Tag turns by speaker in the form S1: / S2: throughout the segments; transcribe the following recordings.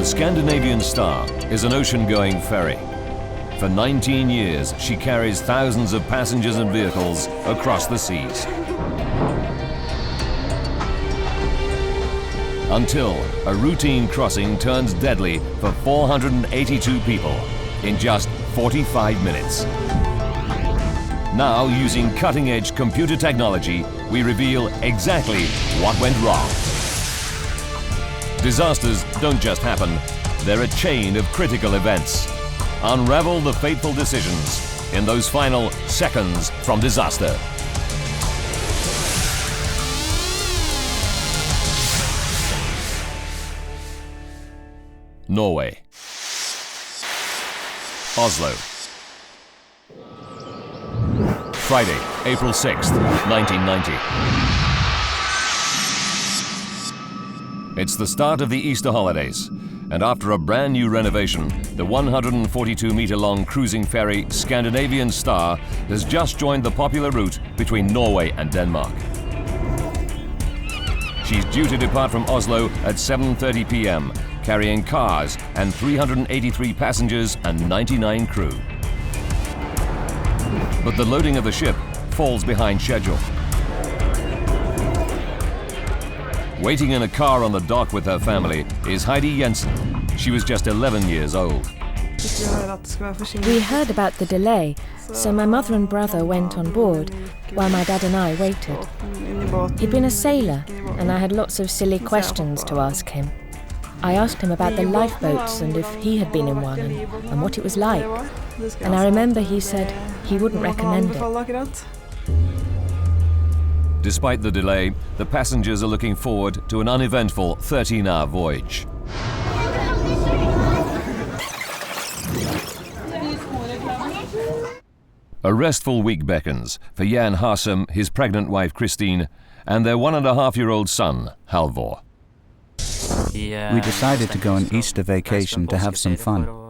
S1: Scandinavian Star is an ocean-going ferry. For 19 years, she carries thousands of passengers and vehicles across the seas. Until a routine crossing turns deadly for 482 people in just 45 minutes. Now, using cutting-edge computer technology, we reveal exactly what went wrong. Disasters don't just happen, they're a chain of critical events. Unravel the fateful decisions in those final seconds from disaster. Norway. Oslo. Friday, April 6th, 1990. It's the start of the Easter holidays, and after a brand new renovation, the 142-meter-long cruising ferry Scandinavian Star has just joined the popular route between Norway and Denmark. She's due to depart from Oslo at 7:30 p.m., carrying cars and 383 passengers and 99 crew. But the loading of the ship falls behind schedule. Waiting in a car on the dock with her family is Heidi Jensen. She was just 11 years old.
S2: We heard about the delay, so my mother and brother went on board, while my dad and I waited. He'd been a sailor, and I had lots of silly questions to ask him. I asked him about the lifeboats and if he had been in one and what it was like. And I remember he said he wouldn't recommend it.
S1: Despite the delay, the passengers are looking forward to an uneventful 13-hour voyage. A restful week beckons for Jan Harsum, his pregnant wife Christine, and their 1.5-year-old son, Halvor.
S3: We decided to go on Easter vacation to have some fun.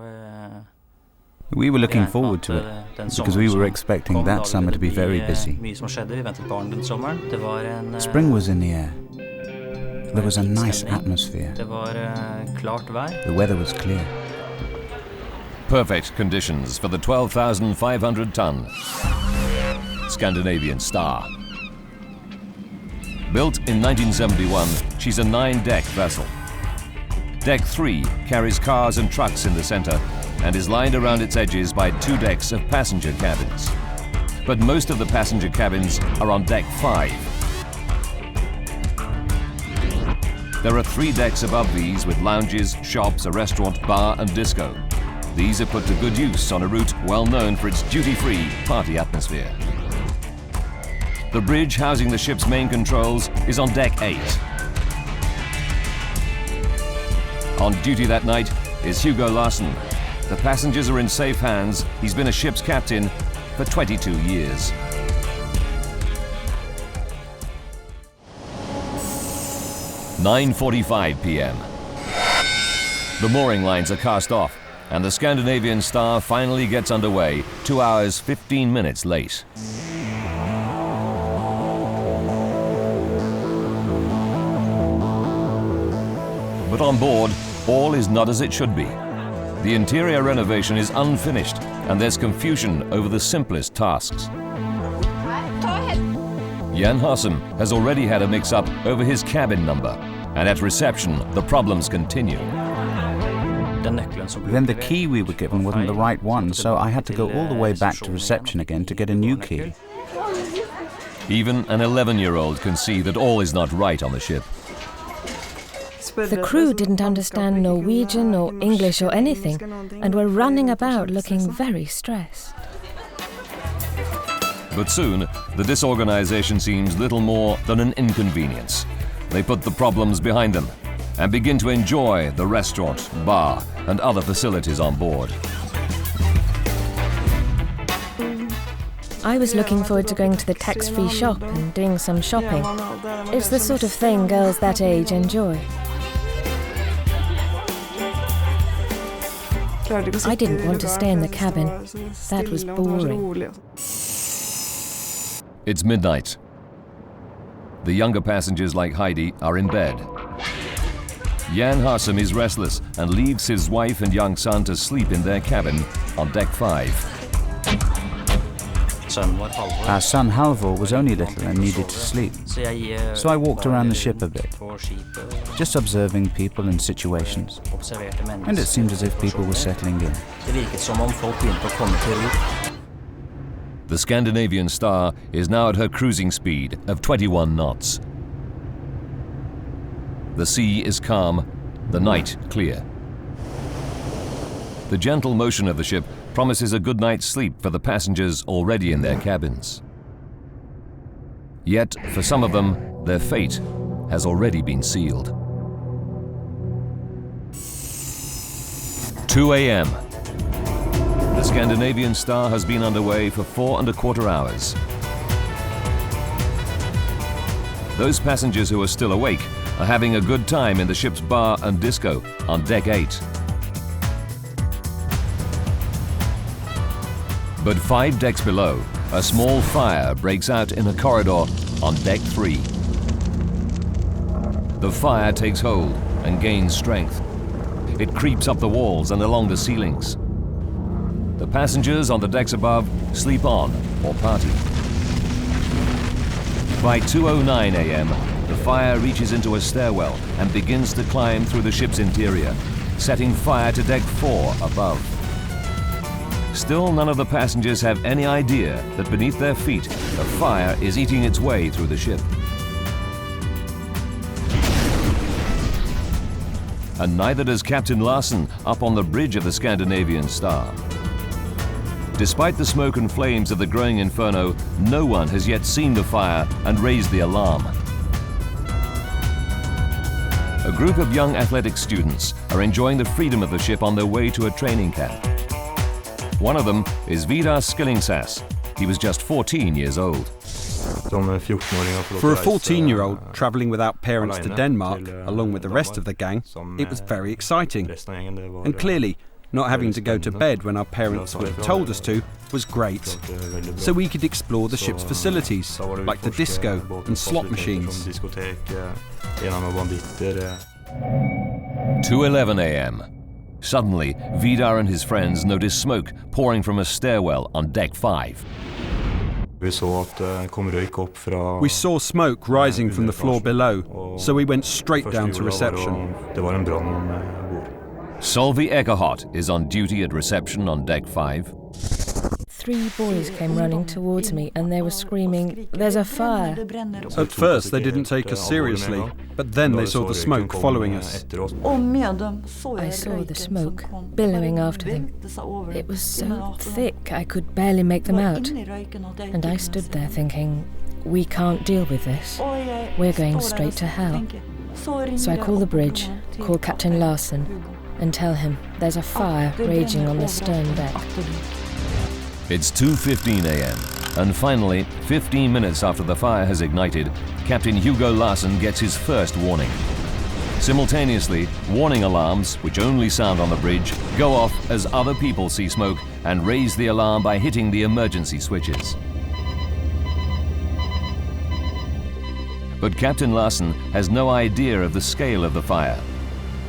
S3: We were looking forward to it, because we were expecting that summer to be very busy. Spring was in the air. There was a nice atmosphere. The weather was clear.
S1: Perfect conditions for the 12,500-ton Scandinavian Star. Built in 1971, she's a 9-deck vessel. Deck 3 carries cars and trucks in the center and is lined around its edges by 2 decks of passenger cabins. But most of the passenger cabins are on Deck 5. There are 3 decks above these with lounges, shops, a restaurant, bar and disco. These are put to good use on a route well known for its duty-free party atmosphere. The bridge housing the ship's main controls is on Deck 8. On duty that night is Hugo Larsen. The passengers are in safe hands. He's been a ship's captain for 22 years. (9:45 p.m.) The mooring lines are cast off, and the Scandinavian Star finally gets underway 2 hours 15 minutes late. But on board, all is not as it should be. The interior renovation is unfinished, and there's confusion over the simplest tasks. Jan Harsum has already had a mix-up over his cabin number, and at reception, the problems continue.
S3: Then the key we were given wasn't the right one, so I had to go all the way back to reception again to get a new key.
S1: Even an 11-year-old can see that all is not right on the ship.
S2: The crew didn't understand Norwegian or English or anything, and were running about looking very stressed.
S1: But soon, the disorganization seems little more than an inconvenience. They put the problems behind them and begin to enjoy the restaurant, bar, and other facilities on board.
S2: I was looking forward to going to the tax-free shop and doing some shopping. It's the sort of thing girls that age enjoy. I didn't want to stay in the cabin. That was boring.
S1: It's midnight. The younger passengers like Heidi are in bed. Jan Harsum is restless and leaves his wife and young son to sleep in their cabin on deck 5.
S3: Our son Halvor was only little and needed to sleep, so I walked around the ship a bit, just observing people and situations, and it seemed as if people were settling in.
S1: The Scandinavian Star is now at her cruising speed of 21 knots. The sea is calm, the night clear. The gentle motion of the ship promises a good night's sleep for the passengers already in their cabins. Yet, for some of them, their fate has already been sealed. 2 a.m. The Scandinavian Star has been underway for 4¼ hours. Those passengers who are still awake are having a good time in the ship's bar and disco on deck 8. But 5 decks below, a small fire breaks out in a corridor on deck 3. The fire takes hold and gains strength. It creeps up the walls and along the ceilings. The passengers on the decks above sleep on or party. By 2:09 a.m., the fire reaches into a stairwell and begins to climb through the ship's interior, setting fire to deck 4 above. Still, none of the passengers have any idea that beneath their feet, the fire is eating its way through the ship. And neither does Captain Larsen up on the bridge of the Scandinavian Star. Despite the smoke and flames of the growing inferno, no one has yet seen the fire and raised the alarm. A group of young athletic students are enjoying the freedom of the ship on their way to a training camp. One of them is Vidar Skillingsas. He was just 14 years old.
S4: For a 14-year-old travelling without parents to Denmark, along with the rest of the gang, it was very exciting. And clearly, not having to go to bed when our parents would have told us to was great. So we could explore the ship's facilities, like the disco and slot machines.
S1: 2:11 a.m. Suddenly, Vidar and his friends notice smoke pouring from a stairwell on deck 5.
S4: We saw smoke rising from the floor below, so we went straight down to reception.
S1: Solvi Egerhot is on duty at reception on deck 5.
S2: 3 boys came running towards me and they were screaming, "There's a fire!"
S4: At first they didn't take us seriously, but then they saw the smoke following us.
S2: I saw the smoke billowing after them. It was so thick I could barely make them out. And I stood there thinking, we can't deal with this. We're going straight to hell. So I call the bridge, call Captain Larsen, and tell him there's a fire raging on the stern deck.
S1: It's 2:15 a.m. and finally, 15 minutes after the fire has ignited, Captain Hugo Larsen gets his first warning. Simultaneously, warning alarms, which only sound on the bridge, go off as other people see smoke and raise the alarm by hitting the emergency switches. But Captain Larsen has no idea of the scale of the fire.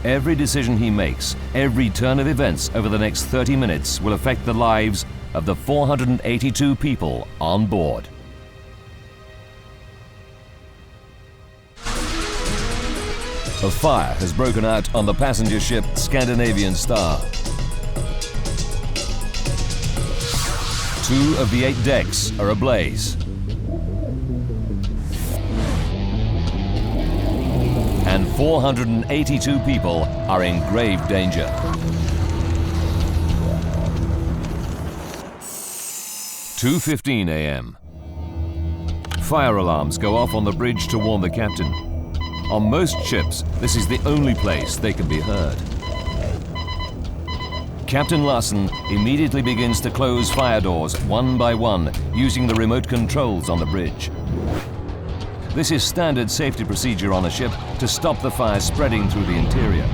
S1: Every decision he makes, every turn of events over the next 30 minutes will affect the lives of the 482 people on board. A fire has broken out on the passenger ship Scandinavian Star. 2 of the 8 decks are ablaze. And 482 people are in grave danger. (2:15 a.m.) Fire alarms go off on the bridge to warn the captain. On most ships, this is the only place they can be heard. Captain Larsen immediately begins to close fire doors one by one using the remote controls on the bridge. This is standard safety procedure on a ship to stop the fire spreading through the interior.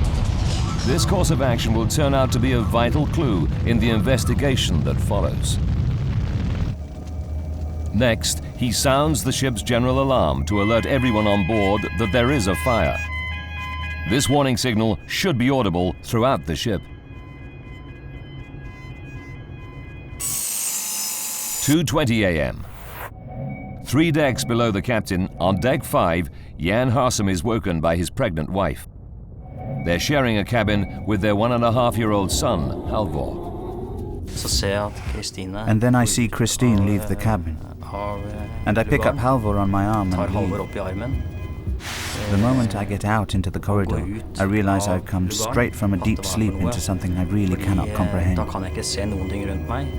S1: This course of action will turn out to be a vital clue in the investigation that follows. Next, he sounds the ship's general alarm to alert everyone on board that there is a fire. This warning signal should be audible throughout the ship. 2:20 a.m. 3 decks below the captain, on deck 5, Jan Harsem is woken by his pregnant wife. They're sharing a cabin with their 1.5-year-old son, Halvor.
S3: And then I see Christine leave the cabin. And I pick up Halvor on my arm and leave. The moment I get out into the corridor, I realize I've come straight from a deep sleep into something I really cannot comprehend.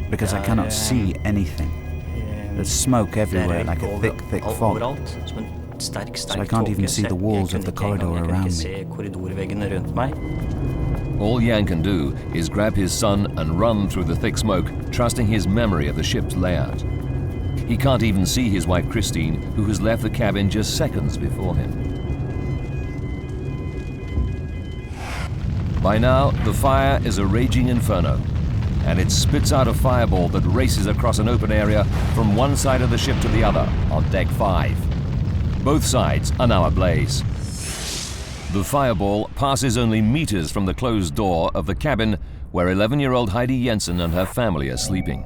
S3: Because I cannot see anything. There's smoke everywhere like a thick, thick fog. So I can't even see the walls of the corridor around me.
S1: All Jan can do is grab his son and run through the thick smoke, trusting his memory of the ship's layout. He can't even see his wife Christine, who has left the cabin just seconds before him. By now, the fire is a raging inferno, and it spits out a fireball that races across an open area from one side of the ship to the other on deck 5. Both sides are now ablaze. The fireball passes only meters from the closed door of the cabin where 11-year-old Heidi Jensen and her family are sleeping.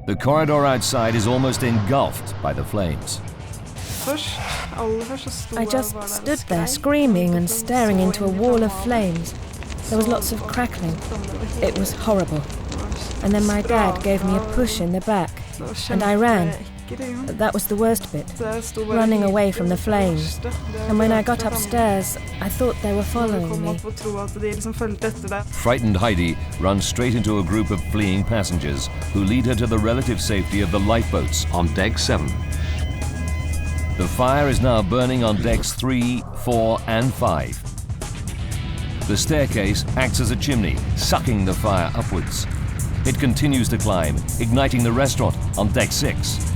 S1: The corridor outside is almost engulfed by the flames.
S2: I just stood there screaming and staring into a wall of flames. There was lots of crackling. It was horrible. And then my dad gave me a push in the back, and I ran. That was the worst bit, running away from the flames. And when I got upstairs, I thought they were following me.
S1: Frightened Heidi runs straight into a group of fleeing passengers who lead her to the relative safety of the lifeboats on deck 7. The fire is now burning on decks 3, 4, and 5. The staircase acts as a chimney, sucking the fire upwards. It continues to climb, igniting the restaurant on deck 6.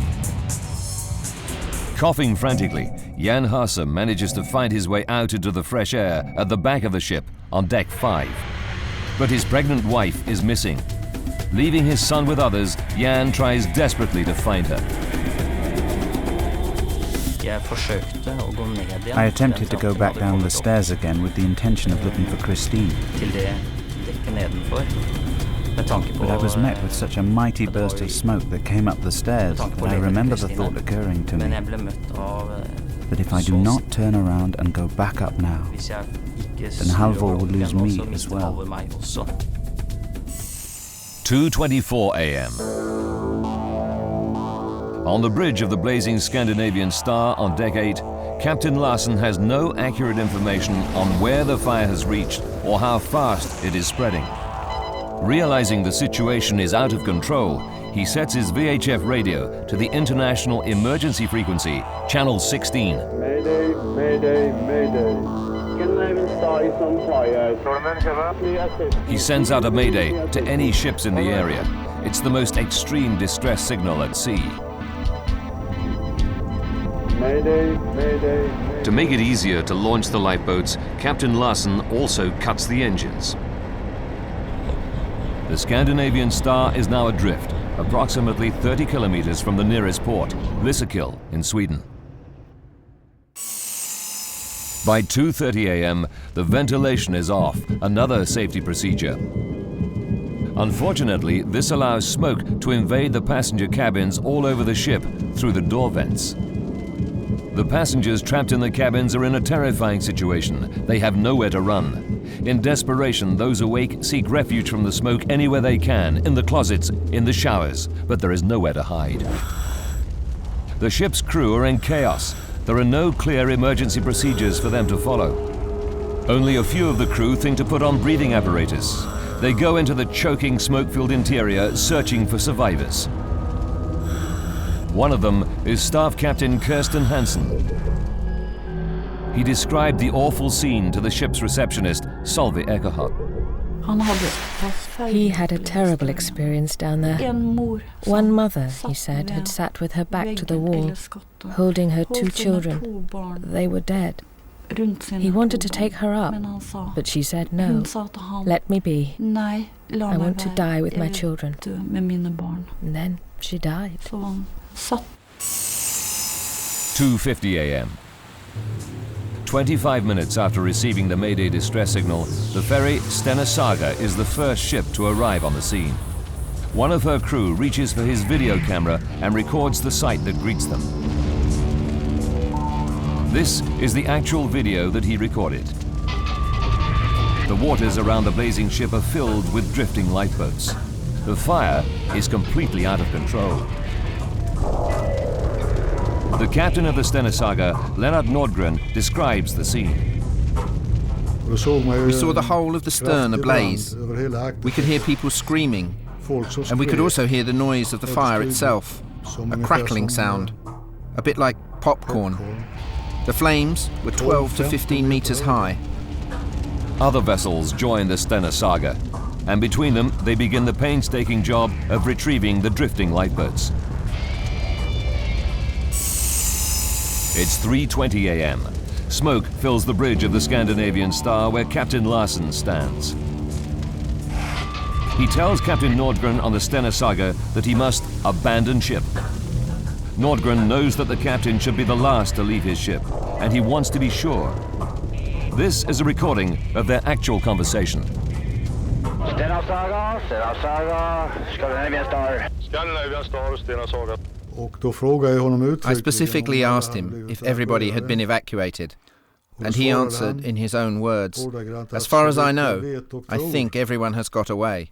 S1: Coughing frantically, Jan Harsem manages to find his way out into the fresh air at the back of the ship on deck 5. But his pregnant wife is missing. Leaving his son with others, Jan tries desperately to find her.
S3: I attempted to go back down the stairs again with the intention of looking for Christine. But I was met with such a mighty burst of smoke that came up the stairs that I remember the thought occurring to me that if I do not turn around and go back up now, then Halvor will lose me as well.
S1: 2:24 a.m. On the bridge of the blazing Scandinavian Star on deck 8, Captain Larsen has no accurate information on where the fire has reached or how fast it is spreading. Realizing the situation is out of control, he sets his VHF radio to the international emergency frequency, channel 16.
S5: Mayday, mayday, mayday. Scandinavian Star is on fire.
S1: He sends out a mayday to any ships in the area. It's the most extreme distress signal at sea.
S5: Mayday, mayday, mayday.
S1: To make it easier to launch the lifeboats, Captain Larsen also cuts the engines. The Scandinavian Star is now adrift, approximately 30 kilometers from the nearest port, Lysekil in Sweden. By 2:30 a.m., the ventilation is off, another safety procedure. Unfortunately, this allows smoke to invade the passenger cabins all over the ship through the door vents. The passengers trapped in the cabins are in a terrifying situation. They have nowhere to run. In desperation, those awake seek refuge from the smoke anywhere they can, in the closets, in the showers, but there is nowhere to hide. The ship's crew are in chaos. There are no clear emergency procedures for them to follow. Only a few of the crew think to put on breathing apparatus. They go into the choking, smoke-filled interior, searching for survivors. One of them is Staff Captain Kirsten Hansen. He described the awful scene to the ship's receptionist, Solveig Ekerhard.
S2: He had a terrible experience down there. One mother, he said, had sat with her back to the wall, holding her 2 children. They were dead. He wanted to take her up, but she said no. Let me be. I want to die with my children. And then she died.
S1: 2:50 a.m. 25 minutes after receiving the Mayday distress signal, the ferry Stena Saga is the first ship to arrive on the scene. One of her crew reaches for his video camera and records the sight that greets them. This is the actual video that he recorded. The waters around the blazing ship are filled with drifting lifeboats. The fire is completely out of control. The captain of the Stena Saga, Lennart Nordgren, describes the scene.
S6: We saw the whole of the stern ablaze. We could hear people screaming, and we could also hear the noise of the fire itself, a crackling sound, a bit like popcorn. The flames were 12 to 15 meters high.
S1: Other vessels join the Stena Saga, and between them they begin the painstaking job of retrieving the drifting lifeboats. It's 3:20 a.m. Smoke fills the bridge of the Scandinavian Star where Captain Larsen stands. He tells Captain Nordgren on the Stena Saga that he must abandon ship. Nordgren knows that the captain should be the last to leave his ship, and he wants to be sure. This is a recording of their actual conversation.
S5: Stena Saga, Scandinavian Star.
S7: Scandinavian Star, Stena Saga.
S6: I specifically asked him if everybody had been evacuated, and he answered in his own words, "As far as I know, I think everyone has got away."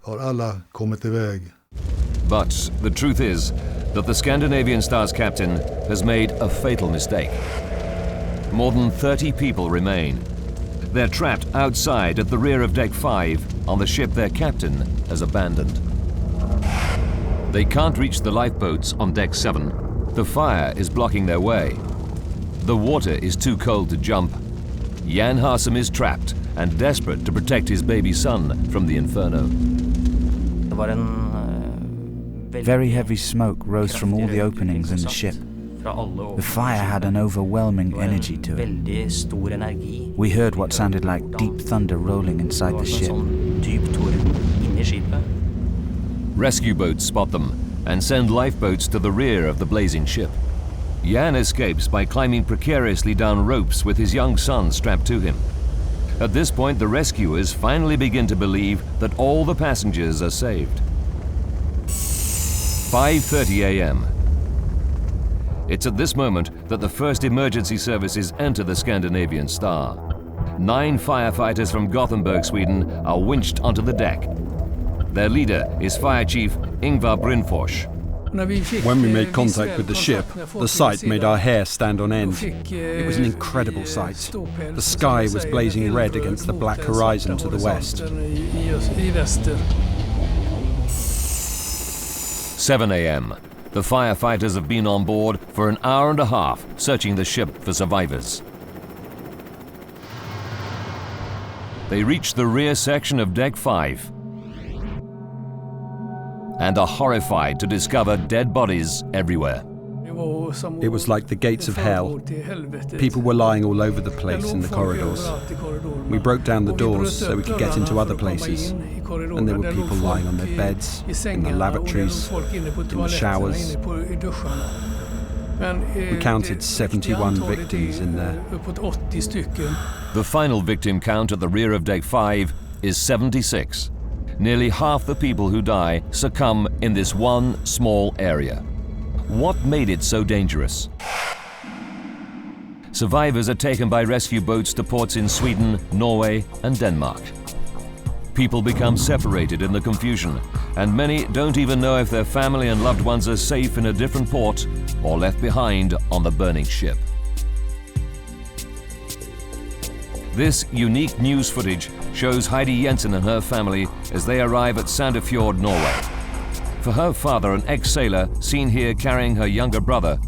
S1: But the truth is that the Scandinavian Star's captain has made a fatal mistake. More than 30 people remain. They're trapped outside at the rear of Deck 5 on the ship their captain has abandoned. They can't reach the lifeboats on Deck 7. The fire is blocking their way. The water is too cold to jump. Jan Harsem is trapped and desperate to protect his baby son from the inferno.
S3: Very heavy smoke rose from all the openings in the ship. The fire had an overwhelming energy to it. We heard what sounded like deep thunder rolling inside the ship.
S1: Rescue boats spot them and send lifeboats to the rear of the blazing ship. Jan escapes by climbing precariously down ropes with his young son strapped to him. At this point, the rescuers finally begin to believe that all the passengers are saved. 5:30 a.m. It's at this moment that the first emergency services enter the Scandinavian Star. 9 firefighters from Gothenburg, Sweden, are winched onto the deck. Their leader is Fire Chief Ingvar Brynfors.
S4: When we made contact with the ship, the sight made our hair stand on end. It was an incredible sight. The sky was blazing red against the black horizon to the west.
S1: 7 a.m. The firefighters have been on board for an hour and a half, searching the ship for survivors. They reach the rear section of Deck 5 and are horrified to discover dead bodies everywhere.
S4: It was like the gates of hell. People were lying all over the place in the corridors. We broke down the doors so we could get into other places, and there were people lying on their beds, in the lavatories, in the showers. We counted 71 victims in there.
S1: The final victim count at the rear of Deck 5 is 76. Nearly half the people who die succumb in this one small area. What made it so dangerous? Survivors are taken by rescue boats to ports in Sweden, Norway, and Denmark. People become separated in the confusion, and many don't even know if their family and loved ones are safe in a different port or left behind on the burning ship. This unique news footage shows Heidi Jensen and her family as they arrive at Sandefjord, Norway. For her father, an ex-sailor, seen here carrying her younger brother,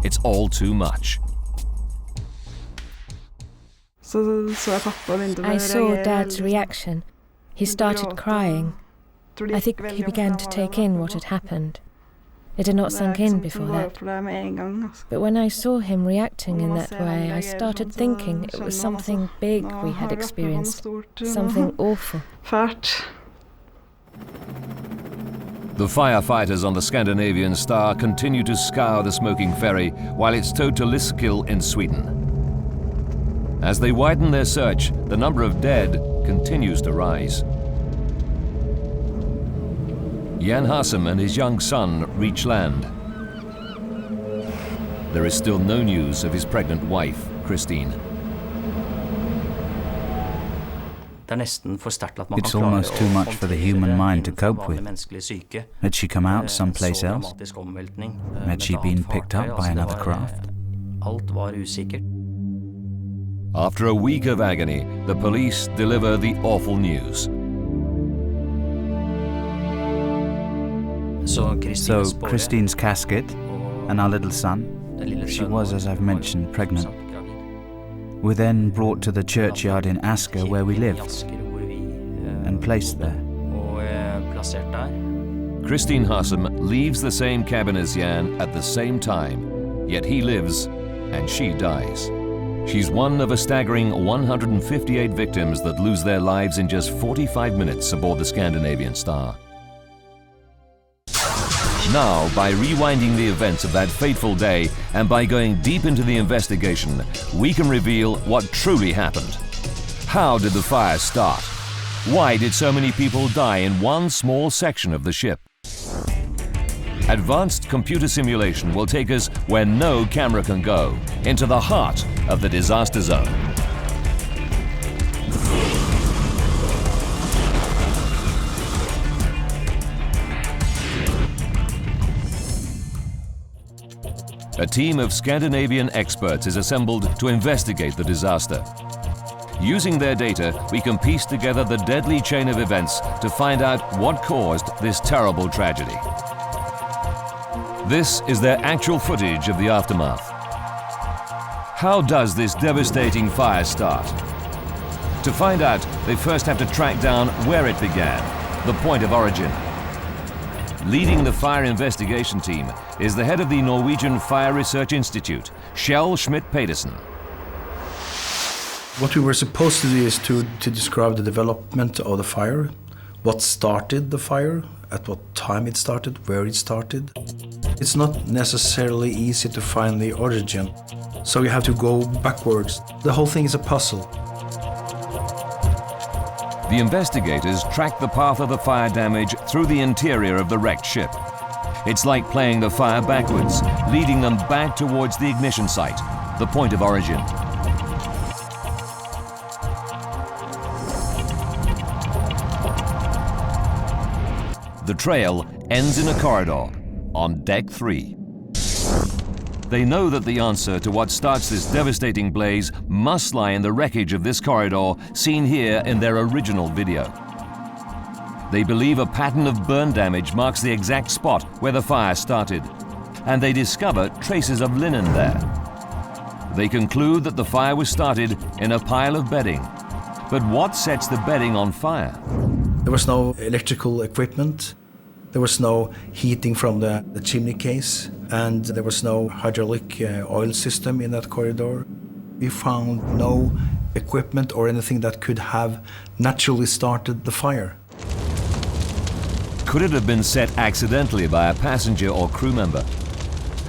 S1: it's all too much.
S2: I saw Dad's reaction. He started crying. I think he began to take in what had happened. It had not sunk in before that. But when I saw him reacting in that way, I started thinking it was something big we had experienced, something awful.
S1: The firefighters on the Scandinavian Star continue to scour the smoking ferry while it's towed to Lysekil in Sweden. As they widen their search, the number of dead continues to rise. Jan Hassem and his young son reach land. There is still no news of his pregnant wife, Christine.
S3: It's almost too much for the human mind to cope with. Had she come out someplace else? Had she been picked up by another craft?
S1: After a week of agony, the police deliver the awful news.
S3: So Christine's casket and our little son, she was, as I've mentioned, pregnant, were then brought to the churchyard in Asker where we lived and placed there.
S1: Christine Hassem leaves the same cabin as Jan at the same time, yet he lives and she dies. She's one of a staggering 158 victims that lose their lives in just 45 minutes aboard the Scandinavian Star. Now, by rewinding the events of that fateful day and by going deep into the investigation, we can reveal what truly happened. How did the fire start? Why did so many people die in one small section of the ship? Advanced computer simulation will take us where no camera can go, into the heart of the disaster zone. A team of Scandinavian experts is assembled to investigate the disaster. Using their data, we can piece together the deadly chain of events to find out what caused this terrible tragedy. This is their actual footage of the aftermath. How does this devastating fire start? To find out, they first have to track down where it began, the point of origin. Leading the fire investigation team is the head of the Norwegian Fire Research Institute, Kjell Schmidt-Pedersen.
S8: What we were supposed to do is to describe the development of the fire, what started the fire, at what time it started, where it started. It's not necessarily easy to find the origin, so you have to go backwards. The whole thing is a puzzle.
S1: The investigators track the path of the fire damage through the interior of the wrecked ship. It's like playing the fire backwards, leading them back towards the ignition site, the point of origin. The trail ends in a corridor on deck 3. They know that the answer to what starts this devastating blaze must lie in the wreckage of this corridor seen here in their original video. They believe a pattern of burn damage marks the exact spot where the fire started, and they discover traces of linen there. They conclude that the fire was started in a pile of bedding. But what sets the bedding on fire?
S8: There was no electrical equipment, there was no heating from the chimney case, and there was no hydraulic oil system in that corridor. We found no equipment or anything that could have naturally started the fire.
S1: Could it have been set accidentally by a passenger or crew member?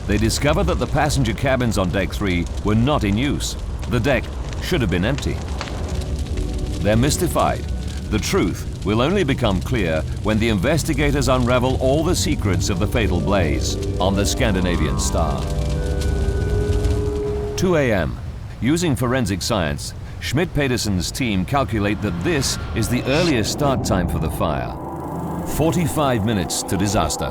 S1: They discover that the passenger cabins on deck 3 were not in use. The deck should have been empty. They're mystified. The truth will only become clear when the investigators unravel all the secrets of the fatal blaze on the Scandinavian Star. 2 a.m. Using forensic science, Schmidt-Pedersen's team calculate that this is the earliest start time for the fire. 45 minutes to disaster.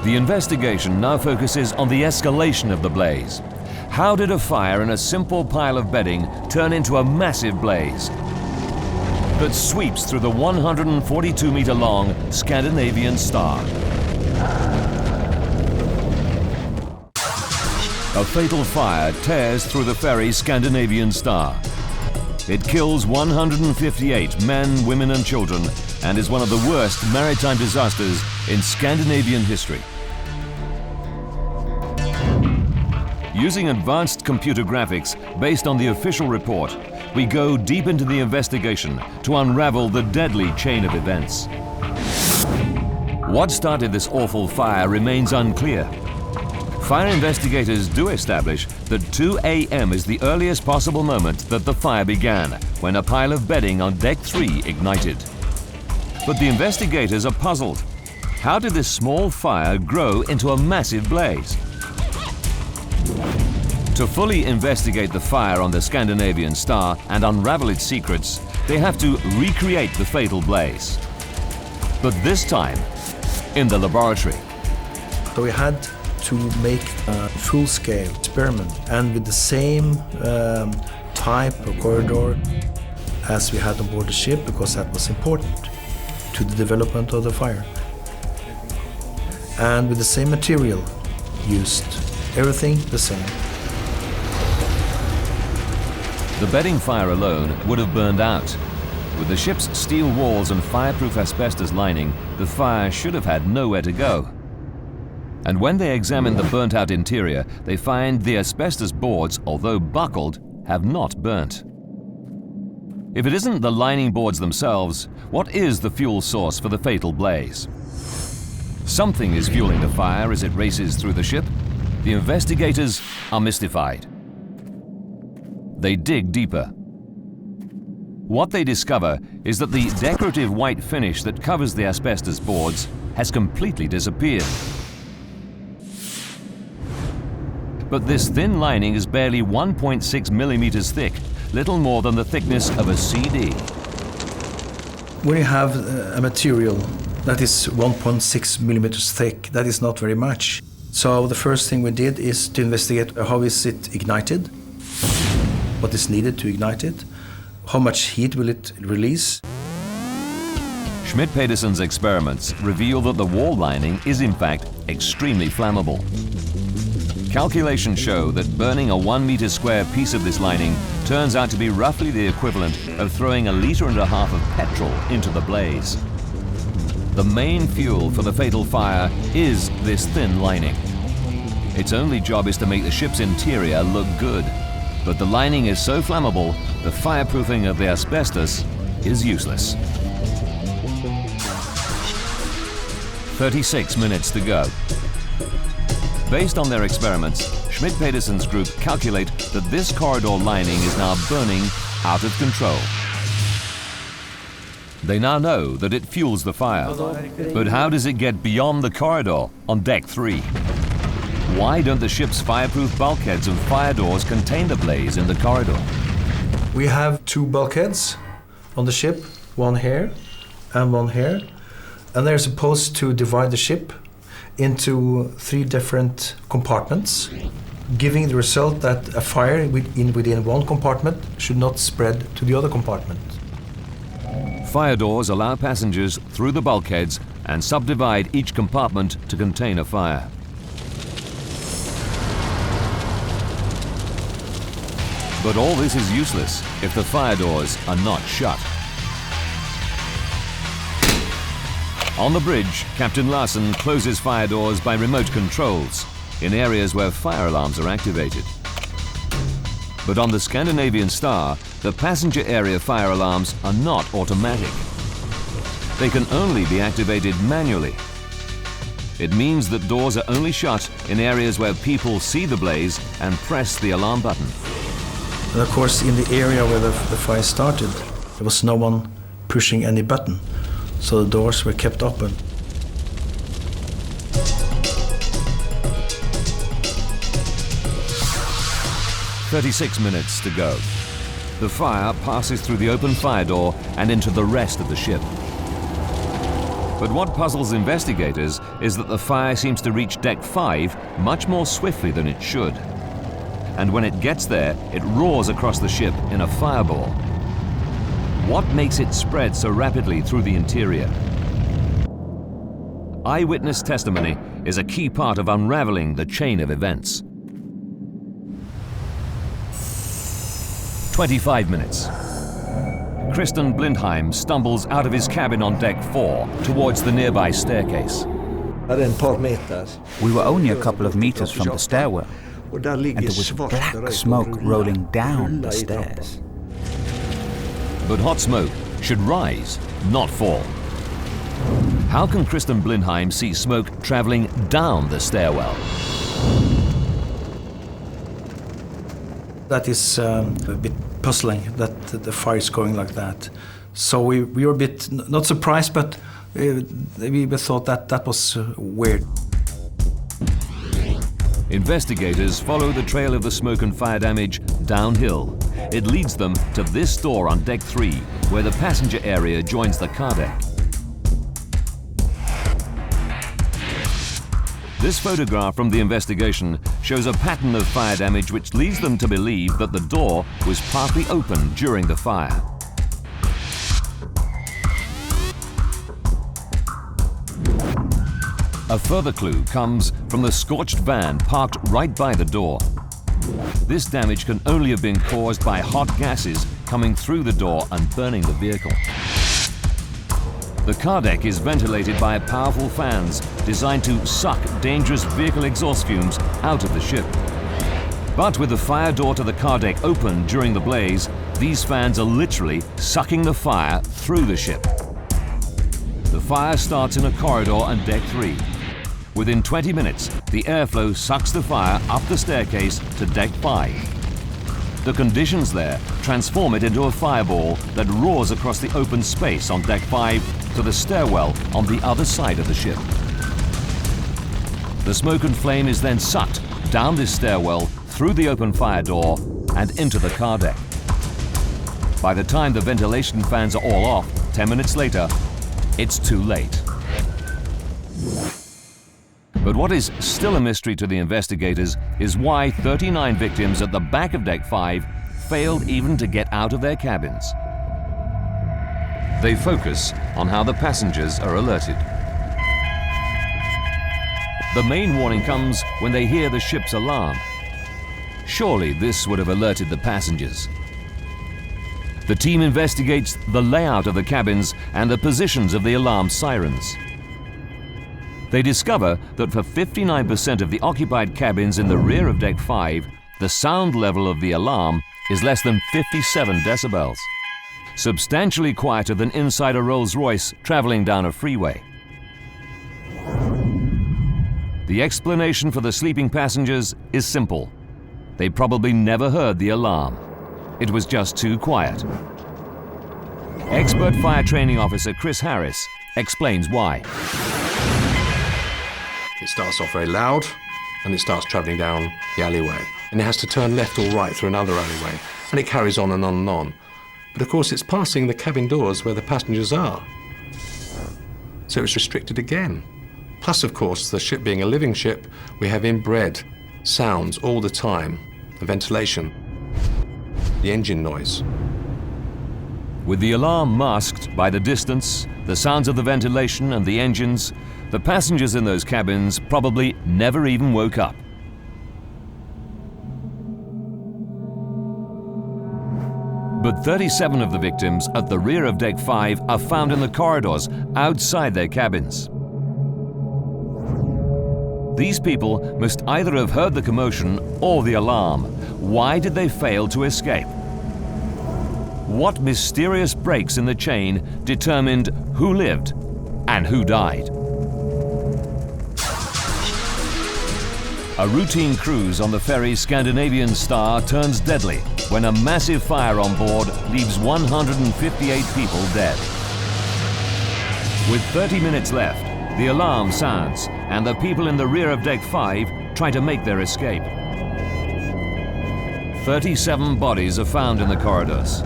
S1: The investigation now focuses on the escalation of the blaze. How did a fire in a simple pile of bedding turn into a massive blaze that sweeps through the 142-meter-long Scandinavian Star? A fatal fire tears through the ferry Scandinavian Star. It kills 158 men, women and children and is one of the worst maritime disasters in Scandinavian history. Using advanced computer graphics based on the official report, we go deep into the investigation to unravel the deadly chain of events. What started this awful fire remains unclear. Fire investigators do establish that 2 a.m. is the earliest possible moment that the fire began, when a pile of bedding on deck 3 ignited. But the investigators are puzzled. How did this small fire grow into a massive blaze? To fully investigate the fire on the Scandinavian Star and unravel its secrets, they have to recreate the fatal blaze. But this time, in the laboratory.
S8: So we had to make a full-scale experiment, and with the same type of corridor as we had on board the ship, because that was important to the development of the fire. And with the same material used, everything the same.
S1: The bedding fire alone would have burned out. With the ship's steel walls and fireproof asbestos lining, the fire should have had nowhere to go. And when they examine the burnt-out interior, they find the asbestos boards, although buckled, have not burnt. If it isn't the lining boards themselves, what is the fuel source for the fatal blaze? Something is fueling the fire as it races through the ship. The investigators are mystified. They dig deeper. What they discover is that the decorative white finish that covers the asbestos boards has completely disappeared. But this thin lining is barely 1.6 millimeters thick, little more than the thickness of a CD.
S8: When you have a material that is 1.6 millimeters thick, that is not very much. So the first thing we did is to investigate how is it ignited, what is needed to ignite it, how much heat will it release.
S1: Schmidt-Pedersen's experiments reveal that the wall lining is in fact extremely flammable. Calculations show that burning a 1 meter square piece of this lining turns out to be roughly the equivalent of throwing 1.5 liters of petrol into the blaze. The main fuel for the fatal fire is this thin lining. Its only job is to make the ship's interior look good, but the lining is so flammable, the fireproofing of the asbestos is useless. 36 minutes to go. Based on their experiments, Schmidt-Pedersen's group calculate that this corridor lining is now burning out of control. They now know that it fuels the fire. But how does it get beyond the corridor on deck 3? Why don't the ship's fireproof bulkheads and fire doors contain the blaze in the corridor?
S8: We have 2 bulkheads on the ship, one here and one here. And they're supposed to divide the ship into 3 different compartments, giving the result that a fire within one compartment should not spread to the other compartment.
S1: Fire doors allow passengers through the bulkheads and subdivide each compartment to contain a fire. But all this is useless if the fire doors are not shut. On the bridge, Captain Larsen closes fire doors by remote controls in areas where fire alarms are activated. But on the Scandinavian Star, the passenger area fire alarms are not automatic. They can only be activated manually. It means that doors are only shut in areas where people see the blaze and press the alarm button.
S8: And of course, in the area where the fire started, there was no one pushing any button. So the doors were kept open.
S1: "36 minutes to go. The fire passes through the open fire door and into the rest of the ship. But what puzzles investigators is that the fire seems to reach deck 5 much more swiftly than it should. And when it gets there, it roars across the ship in a fireball. What makes it spread so rapidly through the interior? Eyewitness testimony is a key part of unraveling the chain of events. 25 minutes. Kristen Blindheim stumbles out of his cabin on deck 4 towards the nearby staircase.
S3: We were only a couple of meters from the stairwell, and there was black smoke rolling down the stairs.
S1: But hot smoke should rise, not fall. How can Kristen Blindheim see smoke traveling down the stairwell?
S8: That is a bit puzzling that the fire is going like that. So we were a bit, not surprised, but we thought that was weird.
S1: Investigators follow the trail of the smoke and fire damage downhill. It leads them to this door on deck 3, where the passenger area joins the car deck. This photograph from the investigation shows a pattern of fire damage which leads them to believe that the door was partly open during the fire. A further clue comes from the scorched van parked right by the door. This damage can only have been caused by hot gases coming through the door and burning the vehicle. The car deck is ventilated by powerful fans designed to suck dangerous vehicle exhaust fumes out of the ship. But with the fire door to the car deck open during the blaze, these fans are literally sucking the fire through the ship. The fire starts in a corridor on deck 3. Within 20 minutes, the airflow sucks the fire up the staircase to deck 5. The conditions there transform it into a fireball that roars across the open space on deck 5 to the stairwell on the other side of the ship. The smoke and flame is then sucked down this stairwell through the open fire door and into the car deck. By the time the ventilation fans are all off, 10 minutes later, it's too late. But what is still a mystery to the investigators is why 39 victims at the back of deck 5 failed even to get out of their cabins. They focus on how the passengers are alerted. The main warning comes when they hear the ship's alarm. Surely this would have alerted the passengers. The team investigates the layout of the cabins and the positions of the alarm sirens. They discover that for 59% of the occupied cabins in the rear of deck 5, the sound level of the alarm is less than 57 decibels, substantially quieter than inside a Rolls-Royce traveling down a freeway. The explanation for the sleeping passengers is simple. They probably never heard the alarm. It was just too quiet. Expert fire training officer Chris Harris explains why.
S9: It starts off very loud and it starts travelling down the alleyway. And it has to turn left or right through another alleyway. And it carries on and on and on. But of course it's passing the cabin doors where the passengers are. So it's restricted again. Plus, of course, the ship being a living ship, we have inbred sounds all the time. The ventilation, the engine noise.
S1: With the alarm masked by the distance, the sounds of the ventilation and the engines, the passengers in those cabins probably never even woke up. But 37 of the victims at the rear of deck 5 are found in the corridors outside their cabins. These people must either have heard the commotion or the alarm. Why did they fail to escape? What mysterious breaks in the chain determined who lived and who died? A routine cruise on the ferry Scandinavian Star turns deadly when a massive fire on board leaves 158 people dead. With 30 minutes left, the alarm sounds and the people in the rear of deck 5 try to make their escape. 37 bodies are found in the corridors.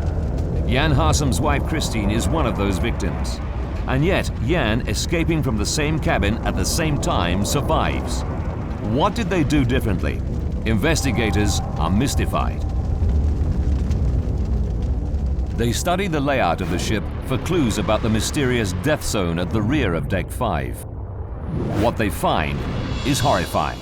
S1: Jan Harsem's wife Christine is one of those victims. And yet, Jan, escaping from the same cabin at the same time, survives. What did they do differently? Investigators are mystified. They study the layout of the ship for clues about the mysterious death zone at the rear of deck 5. What they find is horrifying.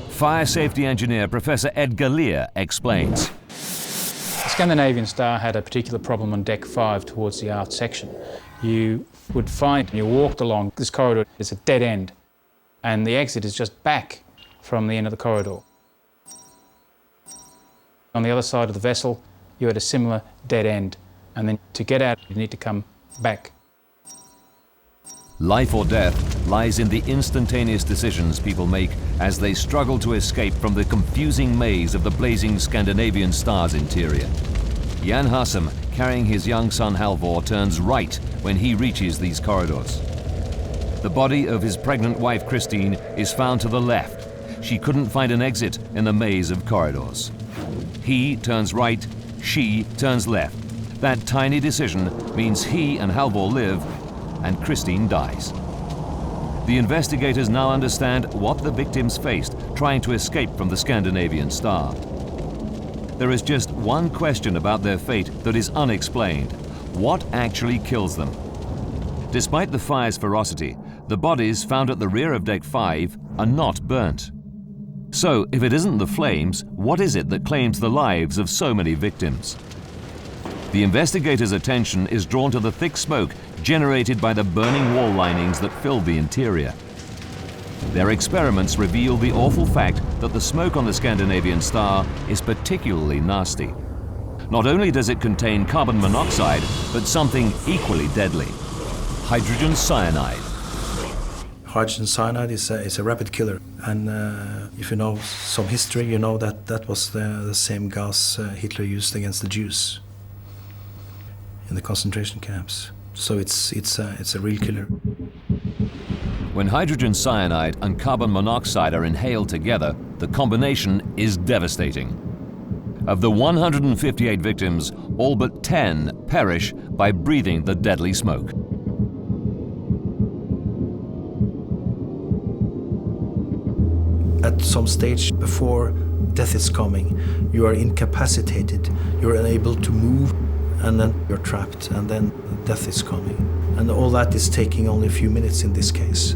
S1: Fire safety engineer Professor Ed Galea explains.
S10: The Scandinavian Star had a particular problem on deck 5 towards the aft section. You would find, you walked along this corridor, it's a dead end, and the exit is just back from the end of the corridor. On the other side of the vessel, you had a similar dead end, and then to get out, you need to come back.
S1: Life or death lies in the instantaneous decisions people make as they struggle to escape from the confusing maze of the blazing Scandinavian Star's interior. Jan Hassem, carrying his young son Halvor, turns right when he reaches these corridors. The body of his pregnant wife Christine is found to the left. She couldn't find an exit in the maze of corridors. He turns right, she turns left. That tiny decision means he and Halvor live and Christine dies. The investigators now understand what the victims faced trying to escape from the Scandinavian Star. There is just one question about their fate that is unexplained. What actually kills them? Despite the fire's ferocity, the bodies found at the rear of Deck 5 are not burnt. So, if it isn't the flames, what is it that claims the lives of so many victims? The investigators' attention is drawn to the thick smoke generated by the burning wall linings that filled the interior. Their experiments reveal the awful fact that the smoke on the Scandinavian Star is particularly nasty. Not only does it contain carbon monoxide, but something equally deadly: hydrogen cyanide.
S8: Hydrogen cyanide is a rapid killer, and if you know some history, you know that that was the same gas Hitler used against the Jews in the concentration camps. So it's a real killer.
S1: When hydrogen cyanide and carbon monoxide are inhaled together, the combination is devastating. Of the 158 victims, all but 10 perish by breathing the deadly smoke.
S8: At some stage before death is coming, you are incapacitated, you're unable to move, and then you're trapped, and then death is coming. And all that is taking only a few minutes in this case.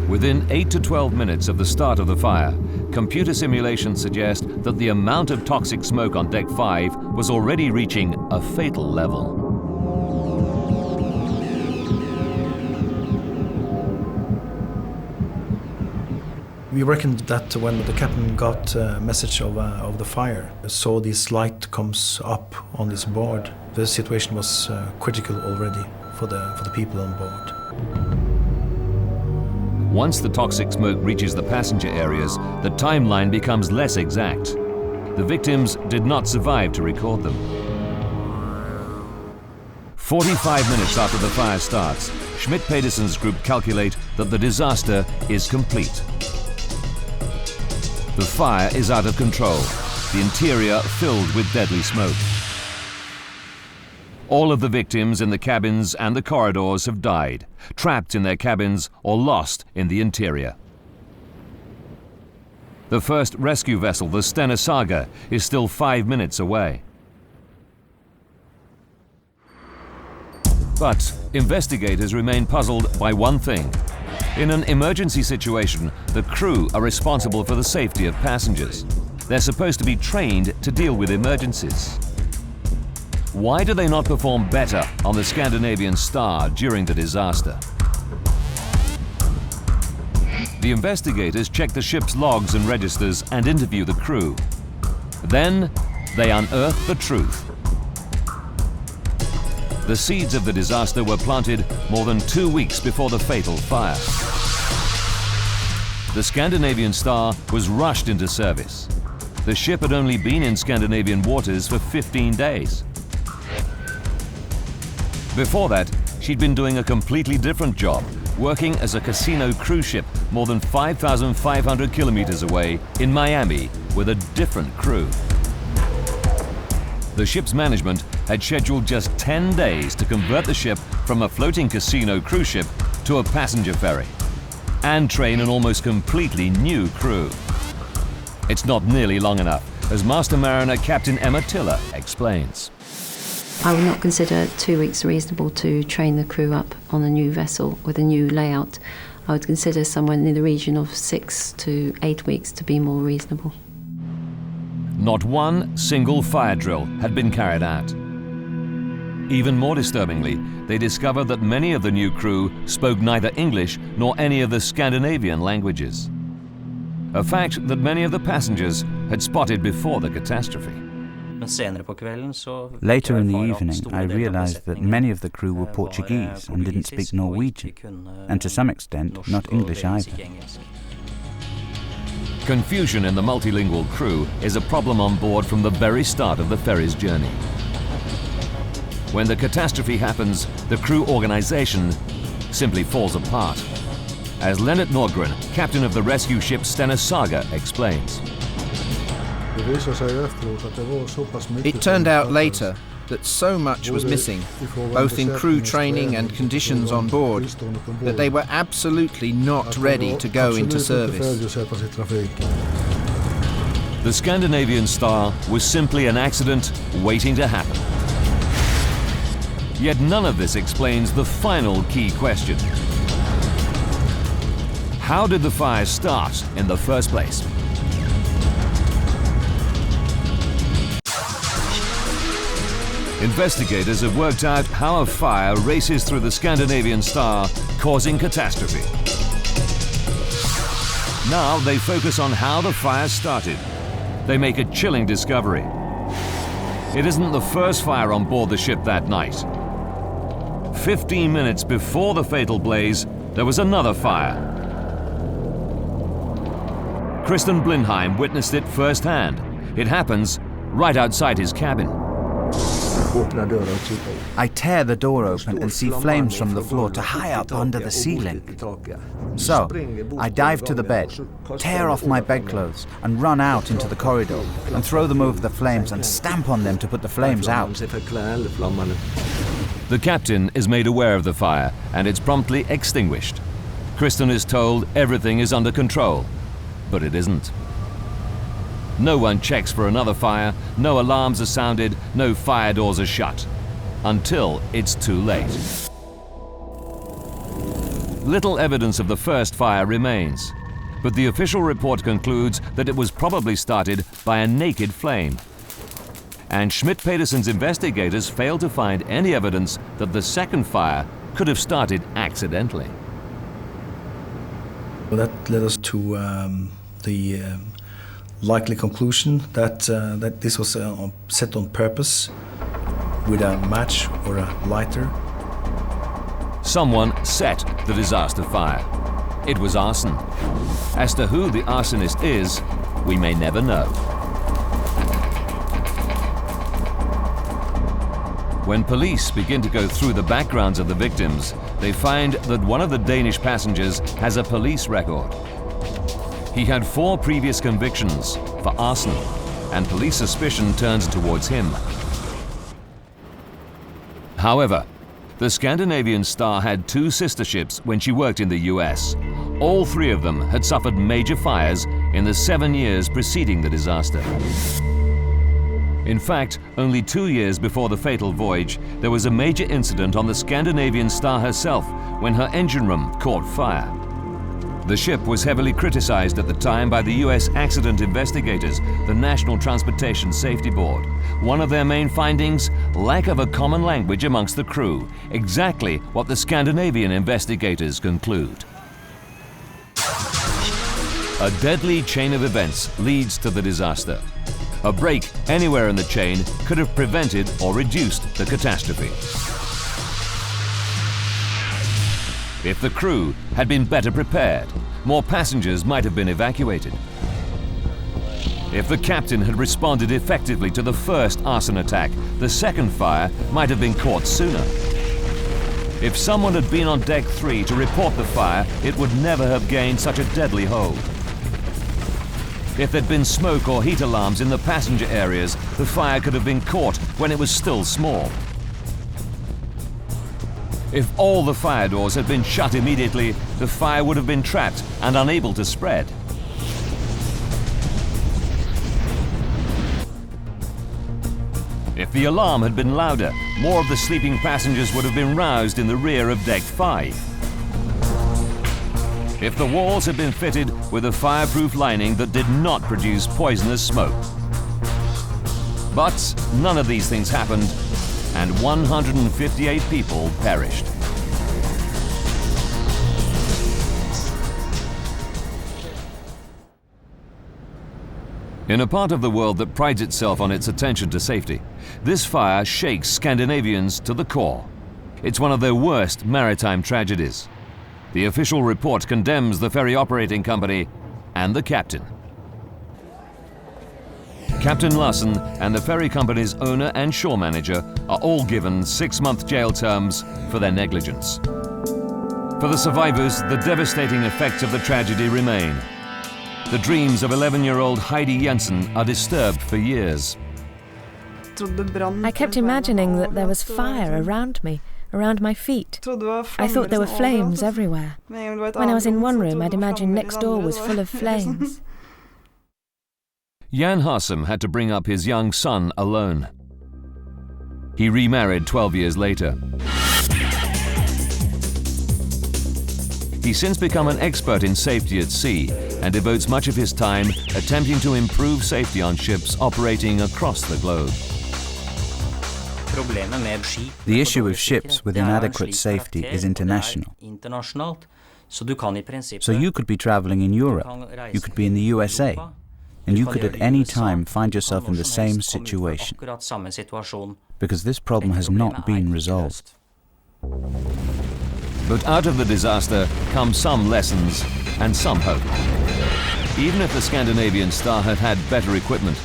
S1: Within 8 to 12 minutes of the start of the fire, computer simulations suggest that the amount of toxic smoke on Deck 5 was already reaching a fatal level.
S8: We reckoned that when the captain got a message of the fire, saw this light comes up on this board, the situation was critical already for the people on board.
S1: Once the toxic smoke reaches the passenger areas, the timeline becomes less exact. The victims did not survive to record them. 45 minutes after the fire starts, Schmidt-Pedersen's group calculate that the disaster is complete. The fire is out of control, the interior filled with deadly smoke. All of the victims in the cabins and the corridors have died, trapped in their cabins or lost in the interior. The first rescue vessel, the Stena Saga, is still 5 minutes away. But investigators remain puzzled by one thing. In an emergency situation, the crew are responsible for the safety of passengers. They're supposed to be trained to deal with emergencies. Why do they not perform better on the Scandinavian Star during the disaster? The investigators check the ship's logs and registers and interview the crew. Then they unearth the truth. The seeds of the disaster were planted more than 2 weeks before the fatal fire. The Scandinavian Star was rushed into service. The ship had only been in Scandinavian waters for 15 days. Before that, she'd been doing a completely different job, working as a casino cruise ship more than 5,500 kilometers away in Miami with a different crew. The ship's management had scheduled just 10 days to convert the ship from a floating casino cruise ship to a passenger ferry and train an almost completely new crew. It's not nearly long enough, as Master Mariner Captain Emma Tiller explains.
S11: I would not consider 2 weeks reasonable to train the crew up on a new vessel with a new layout. I would consider somewhere in the region of 6 to 8 weeks to be more reasonable.
S1: Not one single fire drill had been carried out. Even more disturbingly, they discovered that many of the new crew spoke neither English nor any of the Scandinavian languages. A fact that many of the passengers had spotted before the catastrophe.
S3: Later in the evening, I realized that many of the crew were Portuguese and didn't speak Norwegian, and to some extent, not English either.
S1: Confusion in the multilingual crew is a problem on board from the very start of the ferry's journey. When the catastrophe happens, the crew organization simply falls apart. As Lennart Norgren, captain of the rescue ship Stena Saga, explains.
S6: It turned out later that so much was missing, both in crew training and conditions on board, that they were absolutely not ready to go into service.
S1: The Scandinavian Star was simply an accident waiting to happen. Yet none of this explains the final key question. How did the fire start in the first place? Investigators have worked out how a fire races through the Scandinavian Star, causing catastrophe. Now they focus on how the fire started. They make a chilling discovery. It isn't the first fire on board the ship that night. 15 minutes before the fatal blaze, there was another fire. Kristen Blindheim witnessed it firsthand. It happens right outside his cabin.
S3: I tear the door open and see flames from the floor to high up under the ceiling. So, I dive to the bed, tear off my bedclothes and run out into the corridor and throw them over the flames and stamp on them to put the flames out.
S1: The captain is made aware of the fire and it's promptly extinguished. Kristen is told everything is under control, but it isn't. No one checks for another fire, no alarms are sounded, no fire doors are shut. Until it's too late. Little evidence of the first fire remains, but the official report concludes that it was probably started by a naked flame. And Schmidt-Petersen's investigators failed to find any evidence that the second fire could have started accidentally.
S8: That led us to the likely conclusion that this was set on purpose with a match or a lighter.
S1: Someone set the disaster fire. It was arson. As to who the arsonist is, we may never know. When police begin to go through the backgrounds of the victims, they find that one of the Danish passengers has a police record. He had 4 previous convictions for arson, and police suspicion turns towards him. However, the Scandinavian Star had 2 sister ships when she worked in the US. All 3 of them had suffered major fires in the 7 years preceding the disaster. In fact, only 2 years before the fatal voyage, there was a major incident on the Scandinavian Star herself when her engine room caught fire. The ship was heavily criticized at the time by the US accident investigators, the National Transportation Safety Board. One of their main findings, lack of a common language amongst the crew, exactly what the Scandinavian investigators conclude. A deadly chain of events leads to the disaster. A break anywhere in the chain could have prevented or reduced the catastrophe. If the crew had been better prepared, more passengers might have been evacuated. If the captain had responded effectively to the first arson attack, the second fire might have been caught sooner. If someone had been on deck 3 to report the fire, it would never have gained such a deadly hold. If there'd been smoke or heat alarms in the passenger areas, the fire could have been caught when it was still small. If all the fire doors had been shut immediately, the fire would have been trapped and unable to spread. If the alarm had been louder, more of the sleeping passengers would have been roused in the rear of deck 5. If the walls had been fitted with a fireproof lining that did not produce poisonous smoke. But none of these things happened, and 158 people perished. In a part of the world that prides itself on its attention to safety, this fire shakes Scandinavians to the core. It's one of their worst maritime tragedies. The official report condemns the ferry operating company and the captain. Captain Larsen and the ferry company's owner and shore manager are all given 6-month jail terms for their negligence. For the survivors, the devastating effects of the tragedy remain. The dreams of 11-year-old Heidi Jensen are disturbed for years.
S2: I kept imagining that there was fire around me, around my feet. I thought there were flames everywhere. When I was in one room, I'd imagine next door was full of flames.
S1: Jan Harsum had to bring up his young son alone. He remarried 12 years later. He's since become an expert in safety at sea and devotes much of his time attempting to improve safety on ships operating across the globe.
S3: The issue of ships with inadequate safety is international. So you could be traveling in Europe, you could be in the USA, and you could at any time find yourself in the same situation, because this problem has not been resolved.
S1: But out of the disaster come some lessons and some hope. Even if the Scandinavian Star had had better equipment,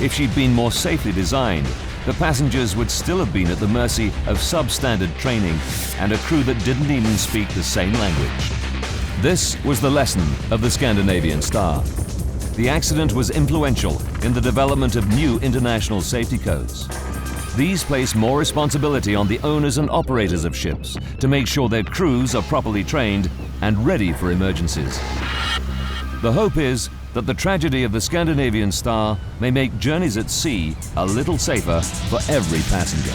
S1: if she'd been more safely designed, the passengers would still have been at the mercy of substandard training and a crew that didn't even speak the same language. This was the lesson of the Scandinavian Star. The accident was influential in the development of new international safety codes. These place more responsibility on the owners and operators of ships to make sure their crews are properly trained and ready for emergencies. The hope is that the tragedy of the Scandinavian Star may make journeys at sea a little safer for every passenger.